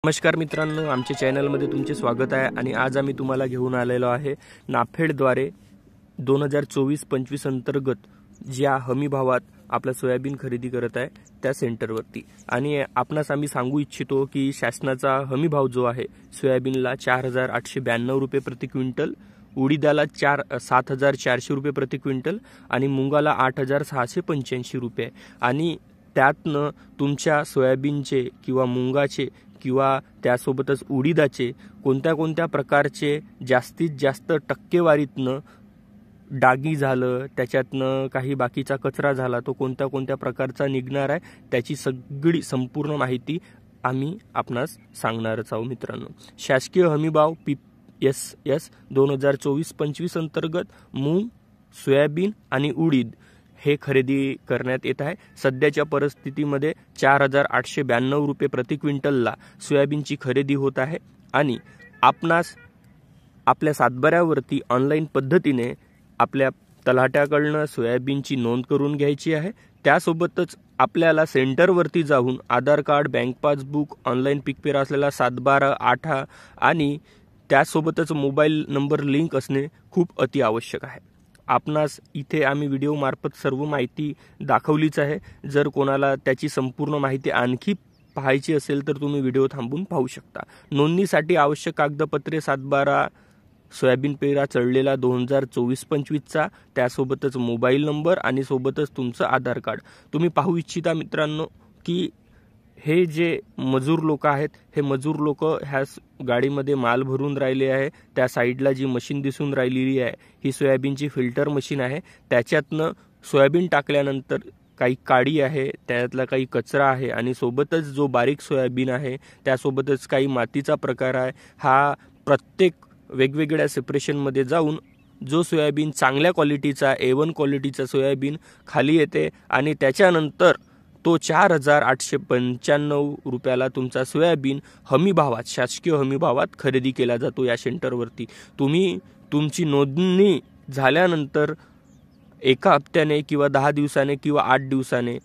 नमस्कार मित्रांनो, आमच्या चॅनलमध्ये तुमचे स्वागत आहे आणि आज आम्ही तुम्हाला घेऊन आलेलो आहे नाफेडद्वारे 2024-25 अंतर्गत ज्या हमी भावात आपला सोयाबीन खरेदी करत आहे त्या सेंटरवरती। आणि आपणास आम्ही सांगू इच्छितो की शासनाचा हमी भाव जो आहे सोयाबीनला 4892 रुपये प्रति क्विंटल, उडीदाला 7400 रुपये प्रति क्विंटल आणि मुंगाला 8685 रुपये। आणि त्यातनं तुमच्या सोयाबीनचे किंवा मुंगाचे किंवा त्यासोबतच उडीदाचे कोणत्या प्रकारचे जास्तीत जास्त टक्केवारीतनं डागी झालं, त्याच्यातनं काही बाकीचा कचरा झाला, तो कोणत्या प्रकारचा निघणार आहे त्याची सगळी संपूर्ण माहिती आम्ही आपणास सांगणारच आहोत मित्रांनो। शासकीय हमीभाव PSS 2024-25 अंतर्गत मूग, सोयाबीन आणि उडीद हे खरेदी करण्यात येत आहे। सध्याच्या परिस्थितीमध्ये 4892 रुपये प्रति क्विंटलला सोयाबीनची खरेदी होत आहे आणि आपणास आपल्या सातबाऱ्यावरती ऑनलाईन पद्धतीने आपल्या तलाट्याकडनं सोयाबीनची नोंद करून घ्यायची आहे। त्यासोबतच आपल्याला सेंटरवरती जाऊन आधार कार्ड, बँक पासबुक, ऑनलाईन पीकपेरा असलेला 7/12, 8 आणि त्यासोबतच मोबाईल नंबर लिंक असणे खूप अति आवश्यक आहे। आपणास इथे आम्ही व्हिडिओ मार्फत सर्व माहिती दाखवलीच आहे। जर कोणाला त्याची संपूर्ण माहिती आणखी पाहायची असेल तर तुम्ही व्हिडिओ थांबून पाहू शकता। नोंदणीसाठी आवश्यक कागदपत्रे 7/12 सोयाबीन पेरा चढलेला 2024-25 चा, त्यासोबतच मोबाईल नंबर आणि सोबतच तुमचं आधार कार्ड। तुम्ही पाहू इच्छिता मित्रांनो की हे जे मजूर लोक आहेत, हे मजूर लोक ह्या गाडीमध्ये माल भरून राहिले आहे। त्या साईडला जी मशीन दिसून राहिलेली आहे ही सोयाबीनची फिल्टर मशीन आहे। त्याच्यातनं सोयाबीन टाकल्यानंतर काही काडी आहे, त्यातला काही कचरा आहे आणि सोबतच जो बारीक सोयाबीन आहे त्यासोबतच काही मातीचा प्रकार आहे। हा प्रत्येक वेगवेगळ्या सेपरेशनमध्ये जाऊन जो सोयाबीन चांगल्या क्वालिटीचा A1 क्वालिटीचा सोयाबीन खाली येते आणि त्याच्यानंतर तो 4895 रुपयाला तुमचा सोयाबीन हमी भावात, शासकीय हमी भावात खरेदी केला जातो या सेंटरवरती। तुम्ही तुमची नोंदणी झाल्यानंतर एका हप्त्याने किंवा 10 दिवसाने किंवा 8 दिवसाने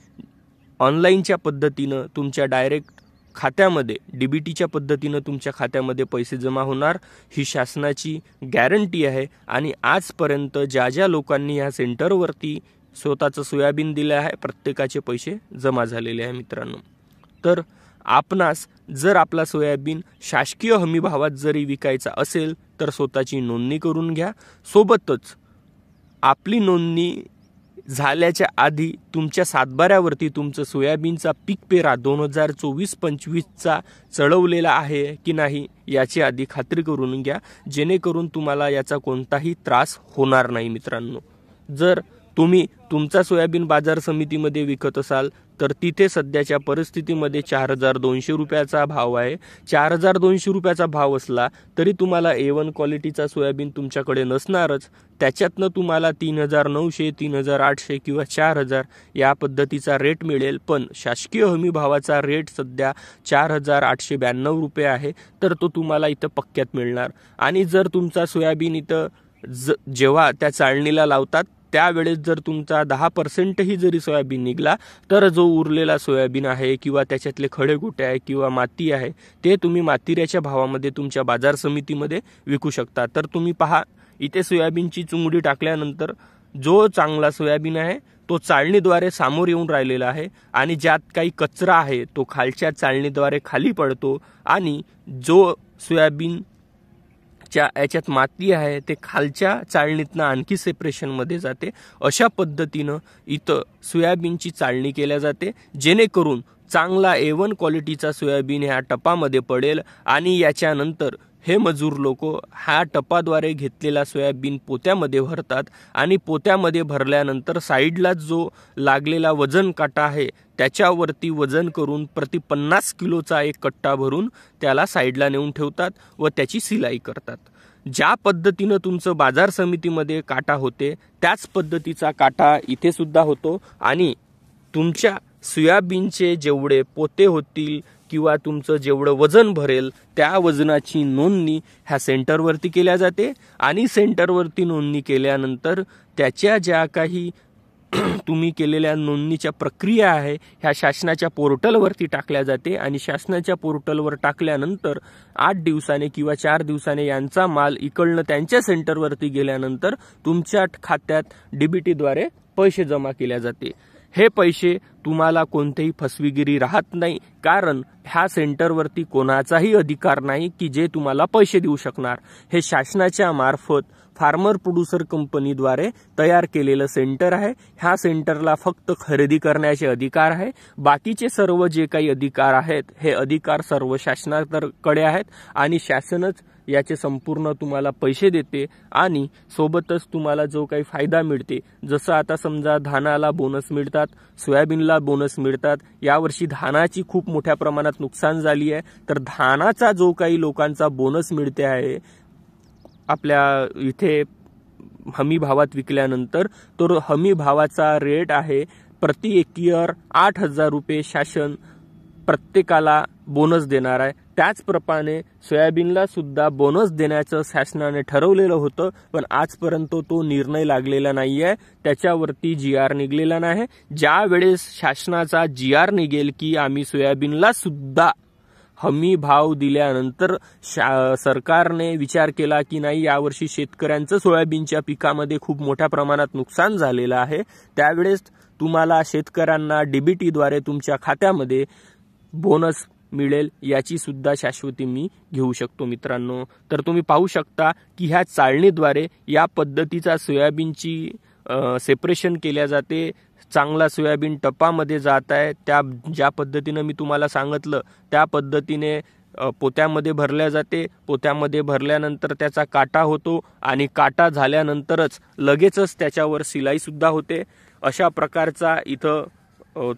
ऑनलाईनच्या पद्धतीनं तुमच्या डायरेक्ट खात्यामध्ये DBTच्या पद्धतीनं तुमच्या खात्यामध्ये पैसे जमा होणार, ही शासनाची गॅरंटी आहे। आणि आजपर्यंत ज्या लोकांनी या सेंटरवरती स्वतःचं सोयाबीन दिले आहे प्रत्येकाचे पैसे जमा झालेले आहे मित्रांनो। तर आपणास जर आपला सोयाबीन शासकीय हमी भावात जरी विकायचा असेल तर स्वतःची नोंदणी करून घ्या। सोबतच आपली नोंदणी झाल्याच्या आधी तुमच्या सातबाऱ्यावरती तुमचं सोयाबीनचा पीक पेरा 2024-25 चा चढवलेला आहे की नाही याची आधी खात्री करून घ्या, जेणेकरून तुम्हाला याचा कोणताही त्रास होणार नाही मित्रांनो। जर तुम्ही तुमचा सोयाबीन बाजार समितीमध्ये विकत असाल तर तिथे सध्याच्या परिस्थितीमध्ये 4200 रुपयाचा भाव आहे। 4200 रुपयाचा भाव असला तरी तुम्हाला A1 क्वालिटीचा सोयाबीन तुमच्याकडे नसणारच। त्याच्यातनं तुम्हाला 3900, 3800 किंवा 4000 या पद्धतीचा रेट मिळेल, पण शासकीय हमी भावाचा रेट सध्या 4892 रुपये आहे, तर तो तुम्हाला इथं पक्क्यात मिळणार। आणि जर तुमचा सोयाबीन इथं जेव्हा त्या चाळणीला लावतात त्यावेळेस जर तुमचा 10% ही जरी सोयाबीन निघला तर जो उरलेला सोयाबीन आहे किंवा त्याच्यातले खडेगोटे आहे किंवा माती आहे ते तुम्ही मातीऱ्याच्या भावामध्ये तुमच्या बाजार समितीमध्ये विकू शकता। तर तुम्ही पहा, इथे सोयाबीनची चुंगडी टाकल्यानंतर जो चांगला सोयाबीन आहे तो चाळणीद्वारे समोर येऊन राहिलेला आहे आणि ज्यात काही कचरा आहे तो खालच्या चाळणीद्वारे खाली पडतो आणि जो सोयाबीन याच्यात माती आहे ते खालच्या चाळणीतनं आणखी सेपरेशनमध्ये जाते। अशा पद्धतीनं इथं सोयाबीनची चाळणी केल्या जाते, जेणेकरून चांगला A1 क्वालिटीचा सोयाबीन ह्या टपामध्ये पडेल आणि याच्यानंतर हे मजूर लोक हा टपाद्वारे घेतलेला सोयाबीन पोत्यामध्ये भरतात आणि पोत्यामध्ये भरल्यानंतर साईडला जो लागलेला वजन काटा आहे त्याच्यावरती वजन करून प्रति 50 किलोचा एक कट्टा भरून त्याला साईडला नेऊन ठेवतात व त्याची सिलाई करतात। ज्या पद्धतीनं तुमचं बाजार समितीमध्ये काटा होते त्याच पद्धतीचा काटा इथे सुद्धा होतो आणि तुमच्या सोयाबीनचे जेवढे पोते होतील किंवा तुमचं जेवढं वजन भरेल त्या वजनाची नोंदणी ह्या सेंटरवरती केल्या जाते आणि सेंटरवरती नोंदणी केल्यानंतर त्याच्या ज्या काही तुम्ही केलेल्या नोंदणीच्या प्रक्रिया आहे ह्या शासनाच्या पोर्टलवरती टाकल्या जाते आणि शासनाच्या पोर्टलवर टाकल्यानंतर 8 दिवसाने किंवा 4 दिवसाने यांचा माल इकडनं त्यांच्या सेंटरवरती गेल्यानंतर तुमच्या खात्यात डीबीटीद्वारे पैसे जमा केल्या जाते। हे पैसे तुम्हाला कोणतेही फसवेगिरी राहत नाही, कारण ह्या सेंटरवरती कोणाचाही अधिकार नाही की जे तुम्हाला पैसे देऊ शकणार। हे शासनाच्या मार्फत फार्मर प्रोड्युसर कंपनीद्वारे तयार केलेलं सेंटर आहे। ह्या सेंटरला फक्त खरेदी करण्याचे अधिकार आहे, बाकीचे सर्व जे काही अधिकार आहेत हे अधिकार सर्व शासनाकडे आहेत आणि शासनच याचे संपूर्ण तुम्हाला पैसे देते आणि सोबतच तुम्हाला जो काही फायदा मिळते, जसं आता समजा धानाला बोनस मिळतात, सोयाबीनला बोनस मिळतात। यावर्षी धानाची खूप मोठ्या प्रमाणात नुकसान झाली आहे, तर धानाचा जो काही लोकांचा बोनस मिळते आहे आपल्या इथे हमी भावात विकल्यानंतर, तर हमी भावाचा रेट आहे प्रति एकर 8,000 रुपये शासन प्रत्येकाला बोनस देणार आहे। त्याचप्रमाणे सोयाबीनला सुद्धा बोनस देण्याचं शासनाने ठरवलेलं होतं, पण आजपर्यंत तो निर्णय लागलेला नाहीये, त्याच्यावरती GR निघलेला नाही। ज्या वेळेस शासनाचा GR निघेल की आम्ही सोयाबीनला सुद्धा हमी भाव दिल्यानंतर सरकारने विचार केला की नाही यावर्षी शेतकऱ्यांचं सोयाबीनच्या पिकामध्ये खूप मोठ्या प्रमाणात नुकसान झालेलं आहे, त्यावेळेस तुम्हाला शेतकऱ्यांना डीबीटीद्वारे तुमच्या खात्यामध्ये बोनस मिळेल, याची सुद्धा शाश्वती मी घेऊ शकतो मित्रांनो। तर तुम्ही पाहू शकता की ह्या चाळणीद्वारे या पद्धतीचा सोयाबीनची सेपरेशन केल्या जाते। चांगला सोयाबीन टपामध्ये जात आहे, त्या ज्या पद्धतीने मी तुम्हाला सांगितलं त्या पद्धतीने पोत्यामध्ये भरल्या जाते। पोत्यामध्ये भरल्यानंतर त्याचा काटा होतो आणि काटा झाल्यानंतरच लगेचच त्याच्यावर सिलाई सुद्धा होते। अशा प्रकारचा इथं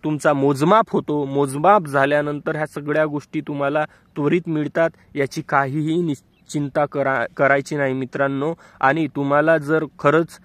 तुमचा मोजमाप होतो। मोजमाप झाल्यानंतर ह्या सगळ्या गोष्टी तुम्हाला त्वरित मिळतात, याची काहीही चिंता करायची नाही मित्रांनो। आणि तुम्हाला जर खरंच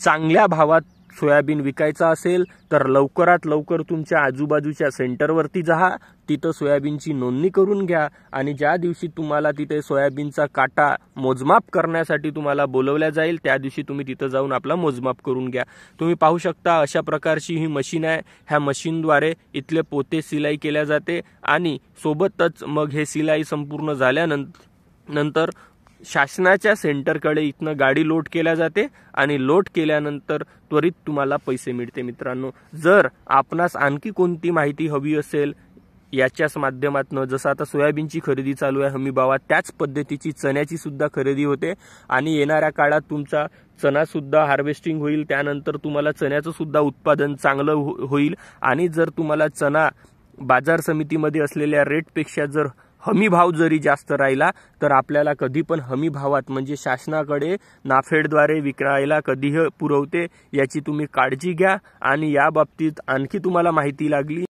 चांगल्या भावात सोयाबीन विकायचा असेल तर लवकरात लवकर तुमच्या आजूबाजूच्या सेंटरवरती जा, तिथं सोयाबीनची नोंदणी करून घ्या आणि ज्या दिवशी तुम्हाला तिथे सोयाबीनचा काटा मोजमाप करण्यासाठी तुम्हाला बोलवल्या जाईल त्या दिवशी तुम्ही तिथं जाऊन आपला मोजमाप करून घ्या। तुम्ही पाहू शकता अशा प्रकारची ही मशीन आहे। ह्या मशीनद्वारे इथले पोते सिलाई केल्या जाते आणि सोबतच मग हे सिलाई संपूर्ण झाल्यानंतर शासनाच्या सेंटरकडे इथनं गाडी लोड केल्या जाते आणि लोड केल्यानंतर त्वरित तुम्हाला पैसे मिळते मित्रांनो। जर आपणास आणखी कोणती माहिती हवी असेल याच्याच माध्यमातून, जसं आता सोयाबीनची खरेदी चालू आहे हमी भावात, त्याच पद्धतीची चण्याची सुद्धा खरेदी होते आणि येणाऱ्या काळात तुमचा चणा सुद्धा हार्वेस्टिंग होईल, त्यानंतर तुम्हाला चण्याचं सुद्धा उत्पादन चांगलं होईल। आणि जर तुम्हाला चणा बाजार समितीमध्ये असलेल्या रेटपेक्षा जर हमी भाव जरी जास्त राहिला तर आपल्याला कधी पण हमी भावात म्हणजे शासनाकडे नाफेडद्वारे विकायला कधीही पुरवते, याची तुम्ही काळजी घ्या। आणि या बाबतीत आणखी तुम्हाला माहिती लागली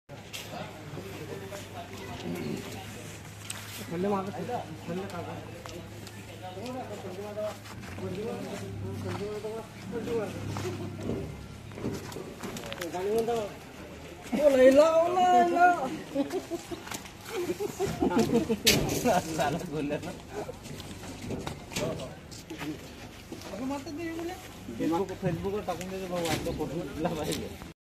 फेसबुकवर टाकून द्यायचं भाऊ, आपलं फोटो पाहिजे।